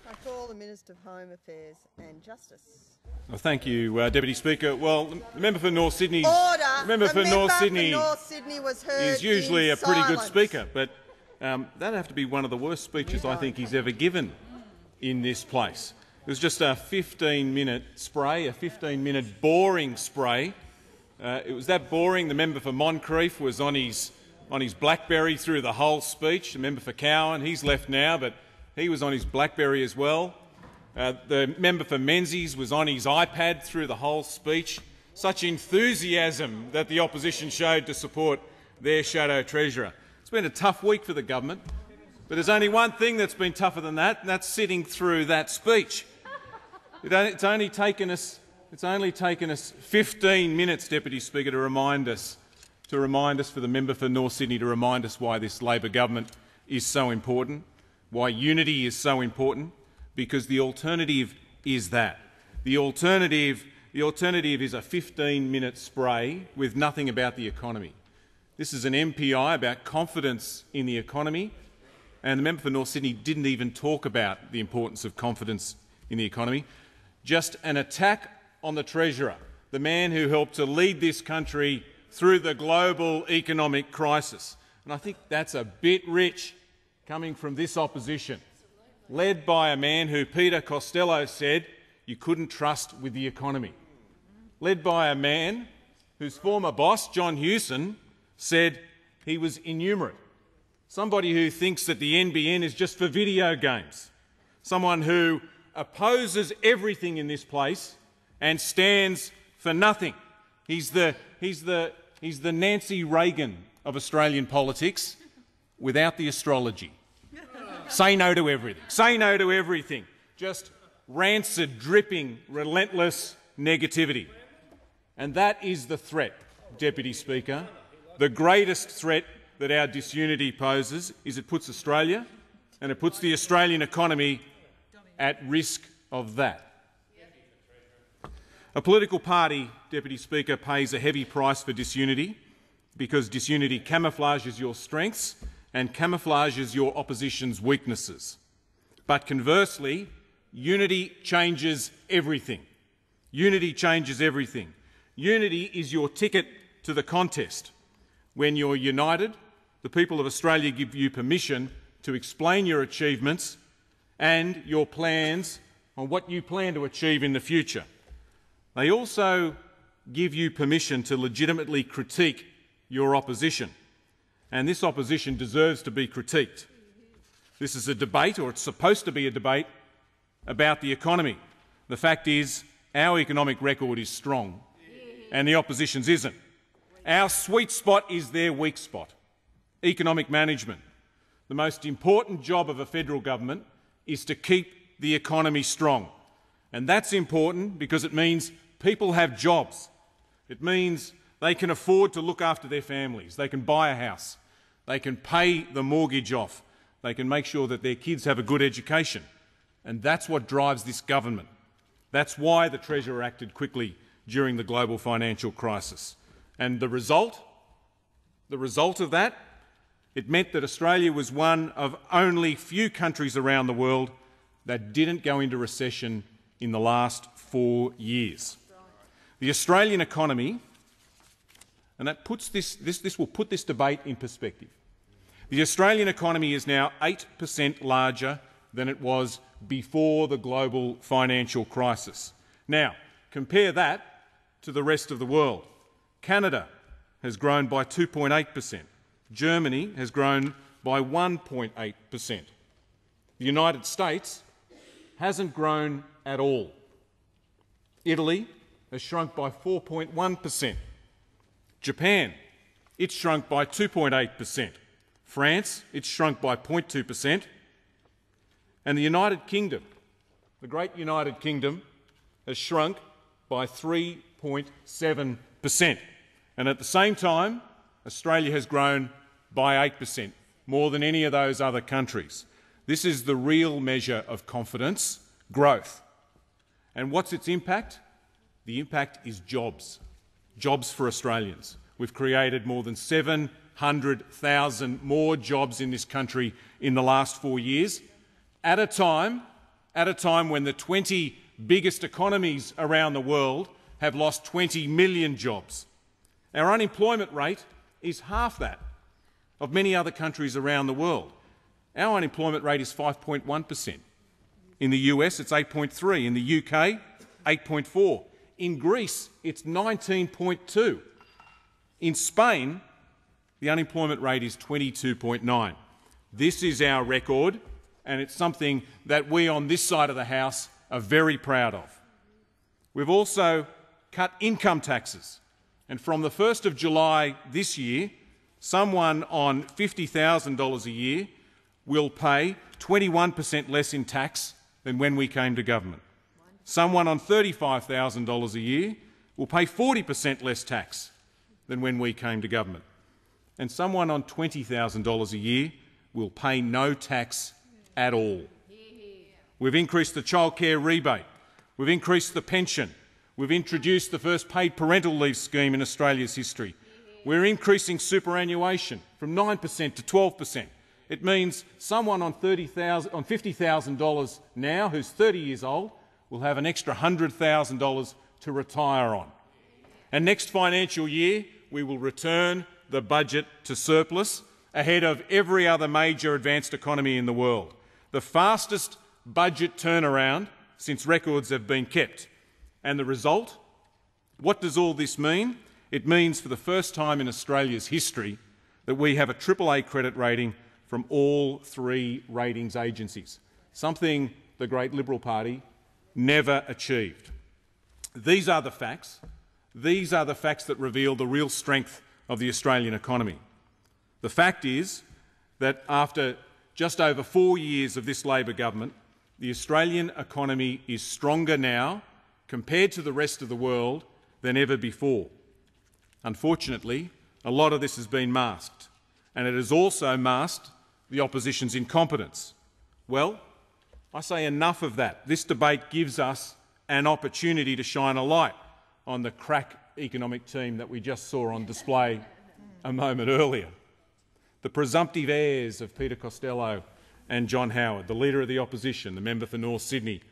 I call the Minister of Home Affairs and Justice. Well, thank you, Deputy Speaker. Well, the member for North Sydney is usually a pretty good speaker, but that'd have to be one of the worst speeches I think he's ever given in this place. It was just a 15-minute spray, a 15-minute boring spray. It was that boring. The member for Moncrieff was on his BlackBerry through the whole speech. The member for Cowan, he's left now, but he was on his BlackBerry as well. The member for Menzies was on his iPad through the whole speech. Such enthusiasm that the opposition showed to support their shadow treasurer. It's been a tough week for the government, but there's only one thing that's been tougher than that, and that's sitting through that speech. It's only taken us 15 minutes, Deputy Speaker, to remind us for the member for North Sydney to remind us why this Labor government is so important, why unity is so important, because the alternative is that. The alternative is a 15-minute spray with nothing about the economy. This is an MPI about confidence in the economy, and the member for North Sydney didn't even talk about the importance of confidence in the economy. Just an attack on the Treasurer, the man who helped to lead this country through the global economic crisis. And I think that's a bit rich coming from this opposition, led by a man who Peter Costello said you couldn't trust with the economy, led by a man whose former boss, John Hewson, said he was innumerate, somebody who thinks that the NBN is just for video games, someone who opposes everything in this place and stands for nothing. He's the Nancy Reagan of Australian politics without the astrology. Say no to everything. Say no to everything. Just rancid, dripping, relentless negativity. And that is the threat, Deputy Speaker. The greatest threat that our disunity poses is it puts Australia and it puts the Australian economy at risk of that. A political party, Deputy Speaker, pays a heavy price for disunity because disunity camouflages your strengths and camouflages your opposition's weaknesses. But conversely, unity changes everything. Unity changes everything. Unity is your ticket to the contest. When you're united, the people of Australia give you permission to explain your achievements and your plans on what you plan to achieve in the future. They also give you permission to legitimately critique your opposition, and this opposition deserves to be critiqued. This is a debate, or it's supposed to be a debate, about the economy. The fact is, our economic record is strong, and the opposition's isn't. Our sweet spot is their weak spot, economic management. The most important job of a federal government is to keep the economy strong. And that's important because it means people have jobs. It means they can afford to look after their families. They can buy a house. They can pay the mortgage off. They can make sure that their kids have a good education. And that's what drives this government. That's why the Treasurer acted quickly during the global financial crisis. And the result of that, it meant that Australia was one of only few countries around the world that didn't go into recession in the last 4 years. The Australian economy, and that puts this will put this debate in perspective. The Australian economy is now 8% larger than it was before the global financial crisis. Now, compare that to the rest of the world. Canada has grown by 2.8%. Germany has grown by 1.8%. The United States hasn't grown at all. Italy has shrunk by 4.1%. Japan, it's shrunk by 2.8%. France, it's shrunk by 0.2%. And the United Kingdom, the great United Kingdom, has shrunk by 3.7%. And at the same time, Australia has grown by 8%, more than any of those other countries. This is the real measure of confidence, growth. And what's its impact? The impact is jobs. Jobs for Australians. We've created more than 700,000 more jobs in this country in the last 4 years, at a time at a time when the 20 biggest economies around the world have lost 20 million jobs. Our unemployment rate is half that of many other countries around the world. Our unemployment rate is 5.1%. In the US, it's 8.3%. In the UK, 8.4%. In Greece, it's 19.2%. In Spain, the unemployment rate is 22.9%. This is our record, and it's something that we on this side of the House are very proud of. We've also cut income taxes, and from the 1st of July this year, someone on $50,000 a year will pay 21% less in tax than when we came to government. Someone on $35,000 a year will pay 40% less tax than when we came to government. And someone on $20,000 a year will pay no tax at all. We've increased the childcare rebate. We've increased the pension. We've introduced the first paid parental leave scheme in Australia's history. We're increasing superannuation from 9% to 12%. It means someone on $50,000 now, who's 30 years old, will have an extra $100,000 to retire on. And next financial year, we will return the budget to surplus ahead of every other major advanced economy in the world. The fastest budget turnaround since records have been kept. And the result? What does all this mean? It means for the first time in Australia's history that we have a AAA credit rating from all three ratings agencies, something the great Liberal Party never achieved. These are the facts. These are the facts that reveal the real strength of the Australian economy. The fact is that after just over 4 years of this Labor government, the Australian economy is stronger now, compared to the rest of the world, than ever before. Unfortunately, a lot of this has been masked, and it has also masked the opposition's incompetence. Well, I say enough of that. This debate gives us an opportunity to shine a light on the crack economic team that we just saw on display a moment earlier. The presumptive heirs of Peter Costello and John Howard, the Leader of the Opposition, the member for North Sydney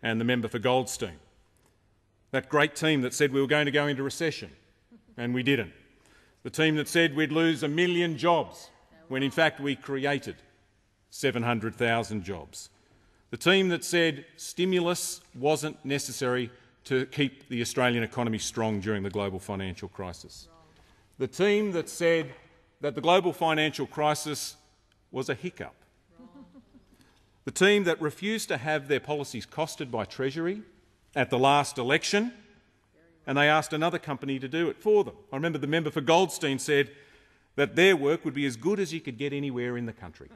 and the member for Goldstein. That great team that said we were going to go into recession, and we didn't. The team that said we'd lose 1 million jobs, when in fact we created 700,000 jobs. The team that said stimulus wasn't necessary to keep the Australian economy strong during the global financial crisis. The team that said that the global financial crisis was a hiccup. The team that refused to have their policies costed by Treasury at the last election, and they asked another company to do it for them. I remember the member for Goldstein said that their work would be as good as you could get anywhere in the country,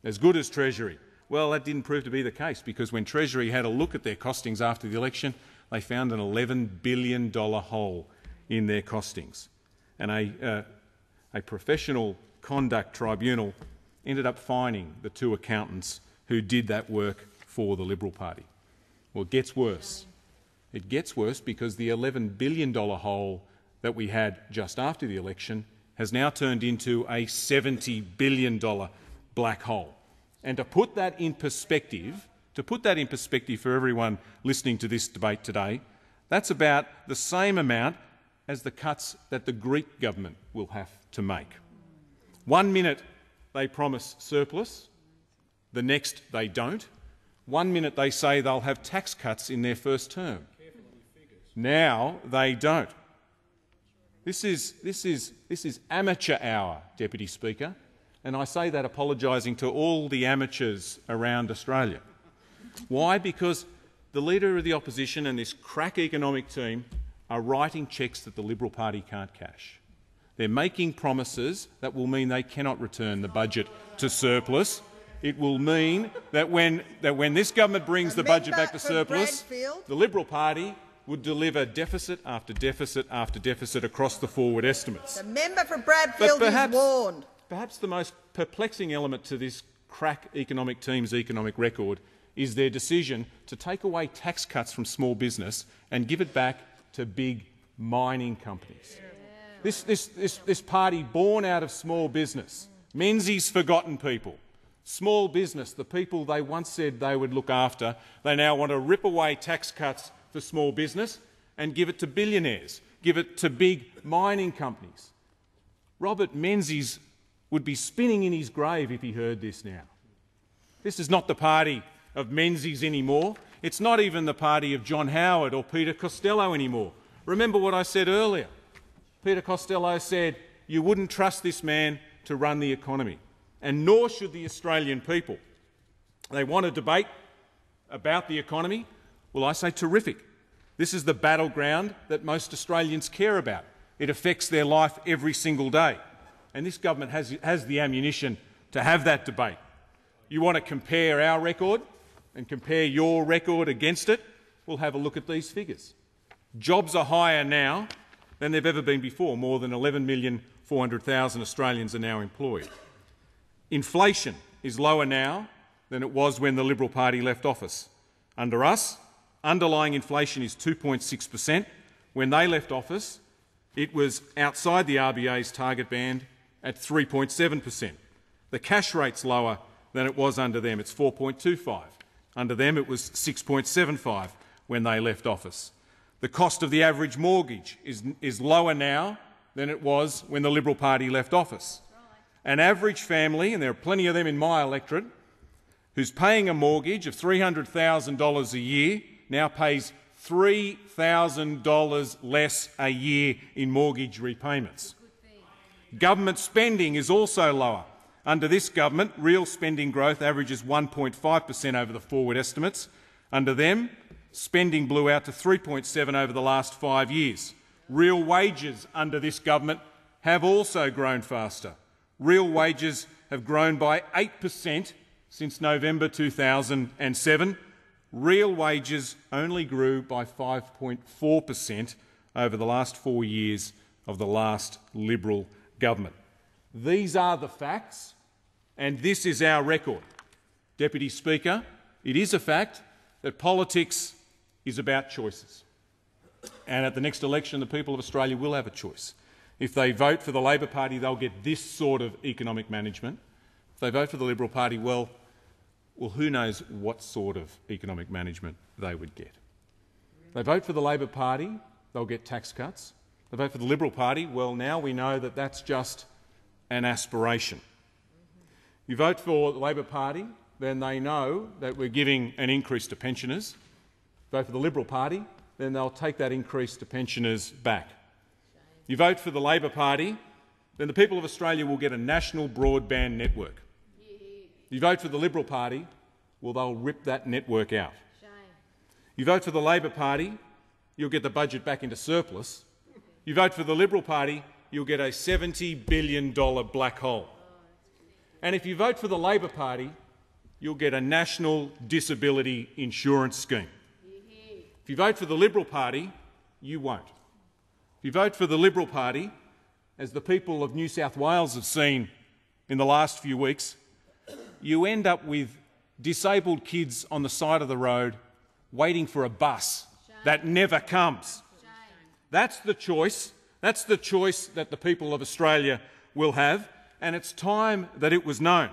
as good as Treasury. Well, that didn't prove to be the case, because when Treasury had a look at their costings after the election, they found an $11 billion hole in their costings. And a professional conduct tribunal ended up fining the two accountants who did that work for the Liberal Party. Well, it gets worse. It gets worse because the $11 billion hole that we had just after the election has now turned into a $70 billion black hole. And to put that in perspective for everyone listening to this debate today, that's about the same amount as the cuts that the Greek government will have to make. 1 minute they promise surplus, the next they don't. 1 minute they say they'll have tax cuts in their first term. Now they don't. This is amateur hour, Deputy Speaker, and I say that apologising to all the amateurs around Australia. Why? Because the Leader of the Opposition and this crack economic team are writing cheques that the Liberal Party can't cash. They're making promises that will mean they cannot return the budget to surplus. It will mean that when this government brings the budget back to surplus, the Liberal Party would deliver deficit after deficit after deficit across the forward estimates. The member for Bradfield is warned. Perhaps the most perplexing element to this crack economic team's economic record is their decision to take away tax cuts from small business and give it back to big mining companies. This party born out of small business, Menzies forgotten people, Small business, the people they once said they would look after, they now want to rip away tax cuts for small business and give it to billionaires, give it to big mining companies. Robert Menzies would be spinning in his grave if he heard this now. This is not the party of Menzies anymore. It's not even the party of John Howard or Peter Costello anymore. Remember what I said earlier. Peter Costello said you wouldn't trust this man to run the economy, and nor should the Australian people. They want a debate about the economy. Well, I say terrific. This is the battleground that most Australians care about. It affects their life every single day. And this government has the ammunition to have that debate. You want to compare our record and compare your record against it? We'll have a look at these figures. Jobs are higher now than they've ever been before. More than 11,400,000 Australians are now employed. Inflation is lower now than it was when the Liberal Party left office. Under us, underlying inflation is 2.6%. When they left office, it was outside the RBA's target band at 3.7%. The cash rate's lower than it was under them. It's 4.25. Under them, it was 6.75 when they left office. The cost of the average mortgage is lower now than it was when the Liberal Party left office. An average family, and there are plenty of them in my electorate, who's paying a mortgage of $300,000 a year now pays $3,000 less a year in mortgage repayments. Government spending is also lower. Under this government, real spending growth averages 1.5% over the forward estimates. Under them, spending blew out to 3.7% over the last 5 years. Real wages under this government have also grown faster. Real wages have grown by 8% since November 2007. Real wages only grew by 5.4% over the last 4 years of the last Liberal government. These are the facts, and this is our record. Deputy Speaker, it is a fact that politics is about choices. And at the next election, the people of Australia will have a choice. If they vote for the Labor Party, they'll get this sort of economic management. If they vote for the Liberal Party, well, who knows what sort of economic management they would get. If they vote for the Labor Party, they'll get tax cuts. If they vote for the Liberal Party, well, now we know that that's just an aspiration. You vote for the Labor Party, then they know that we're giving an increase to pensioners. Vote for the Liberal Party, then they'll take that increase to pensioners back. You vote for the Labor Party, then the people of Australia will get a national broadband network. You vote for the Liberal Party, well, they'll rip that network out. You vote for the Labor Party, you'll get the budget back into surplus. You vote for the Liberal Party, you'll get a $70 billion black hole. And if you vote for the Labor Party, you'll get a national disability insurance scheme. If you vote for the Liberal Party, you won't. If you vote for the Liberal Party, as the people of New South Wales have seen in the last few weeks, you end up with disabled kids on the side of the road waiting for a bus that never comes. That's the choice. That's the choice that the people of Australia will have, and it's time that it was known.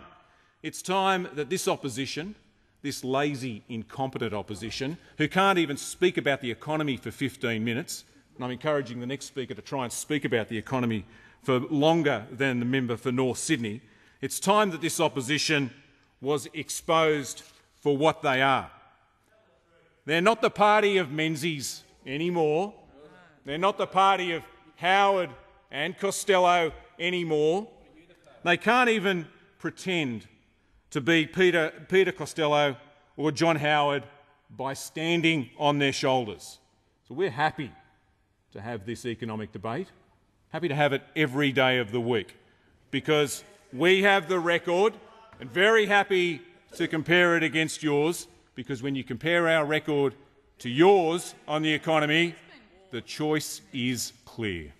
It's time that this opposition, this lazy, incompetent opposition, who can't even speak about the economy for 15 minutes, and I'm encouraging the next speaker to try and speak about the economy for longer than the member for North Sydney, it's time that this opposition was exposed for what they are. They're not the party of Menzies anymore. They're not the party of Howard and Costello anymore. They can't even pretend to be Peter Costello or John Howard by standing on their shoulders. So we're happy to have this economic debate, happy to have it every day of the week, because we have the record, and very happy to compare it against yours, because when you compare our record to yours on the economy, the choice is clear.